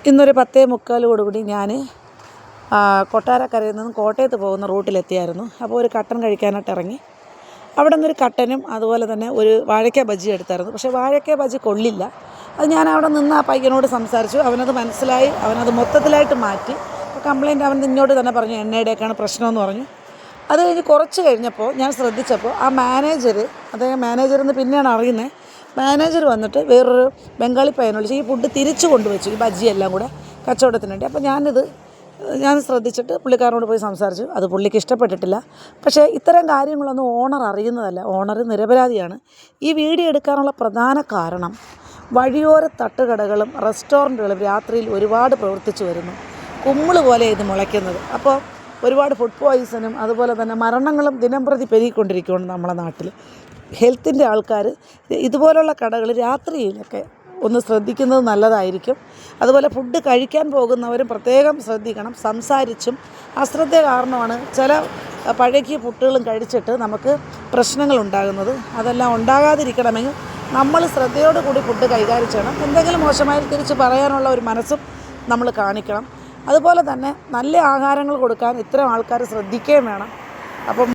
ഇന്നൊരു 10:45 ഞാൻ കൊട്ടാരക്കരയിൽ നിന്നും കോട്ടയത്ത് പോകുന്ന റൂട്ടിലെത്തിയായിരുന്നു. അപ്പോൾ ഒരു കട്ടൻ കഴിക്കാനായിട്ട് ഇറങ്ങി. അവിടെ നിന്നൊരു കട്ടനും അതുപോലെ തന്നെ ഒരു വാഴയ്ക്ക ബജ്ജി എടുത്തായിരുന്നു. പക്ഷേ വാഴയ്ക്ക ബജ്ജി കൊള്ളില്ല. അത് ഞാൻ അവിടെ നിന്ന് ആ പയ്യനോട് സംസാരിച്ചു. അവനത് മനസ്സിലായി. അവനത് മൊത്തത്തിലായിട്ട് മാറ്റി. അപ്പോൾ കംപ്ലയിൻറ്റ് അവൻ ഇങ്ങോട്ട് തന്നെ പറഞ്ഞു, എണ്ണയുടെയൊക്കെയാണ് പ്രശ്നമെന്ന് പറഞ്ഞു. അത് കഴിഞ്ഞ് കുറച്ച് കഴിഞ്ഞപ്പോൾ ഞാൻ ശ്രദ്ധിച്ചപ്പോൾ ആ മാനേജറെന്ന് പിന്നെയാണ് അറിയുന്നത്. മാനേജർ വന്നിട്ട് വേറൊരു ബംഗാളി പയ്യനെ വിളിച്ച് ഈ ഫുഡ് തിരിച്ചു കൊണ്ടുവച്ചു, ഈ ബജ്ജിയെല്ലാം കൂടെ കച്ചവടത്തിന് വേണ്ടി. അപ്പോൾ ഞാൻ ശ്രദ്ധിച്ചിട്ട് പുള്ളിക്കാരനോട് പോയി സംസാരിച്ചു. അത് പുള്ളിക്ക് ഇഷ്ടപ്പെട്ടിട്ടില്ല. പക്ഷേ ഇത്തരം കാര്യങ്ങളൊന്നും ഓണർ അറിയുന്നതല്ല. ഓണർ നിരപരാധിയാണ്. ഈ വീഡിയോ എടുക്കാനുള്ള പ്രധാന കാരണം വഴിയോര തട്ടുകടകളും റെസ്റ്റോറൻറ്റുകളും രാത്രിയിൽ ഒരുപാട് പ്രവർത്തിച്ചു വരുന്നു. കുമ്മിള് പോലെ ഇത് മുളയ്ക്കുന്നത്. അപ്പോൾ ഒരുപാട് ഫുഡ് പോയ്സണും അതുപോലെ തന്നെ മരണങ്ങളും ദിനംപ്രതി പെരുകിക്കൊണ്ടിരിക്കുകയാണ് നമ്മുടെ നാട്ടിൽ. ഹെൽത്തിൻ്റെ ആൾക്കാർ ഇതുപോലുള്ള കടകൾ രാത്രിയിലൊക്കെ ഒന്ന് ശ്രദ്ധിക്കുന്നത് നല്ലതായിരിക്കും. അതുപോലെ ഫുഡ് കഴിക്കാൻ പോകുന്നവരും പ്രത്യേകം ശ്രദ്ധിക്കണം. സംസാരിച്ചും അശ്രദ്ധ കാരണമാണ് ചില പഴകിയ ഫുഡുകളും കഴിച്ചിട്ട് നമുക്ക് പ്രശ്നങ്ങൾ ഉണ്ടാകുന്നത്. അതെല്ലാം ഉണ്ടാകാതിരിക്കണമെങ്കിൽ നമ്മൾ ശ്രദ്ധയോടുകൂടി ഫുഡ് കൈകാര്യം ചെയ്യണം. എന്തെങ്കിലും മോശമായി തിരിച്ച് പറയാനുള്ള ഒരു മനസ്സും നമ്മൾ കാണിക്കണം. അതുപോലെ തന്നെ നല്ല ആഹാരങ്ങൾ കൊടുക്കാൻ ഇത്തരം ആൾക്കാർ ശ്രദ്ധിക്കുകയും വേണം. അപ്പം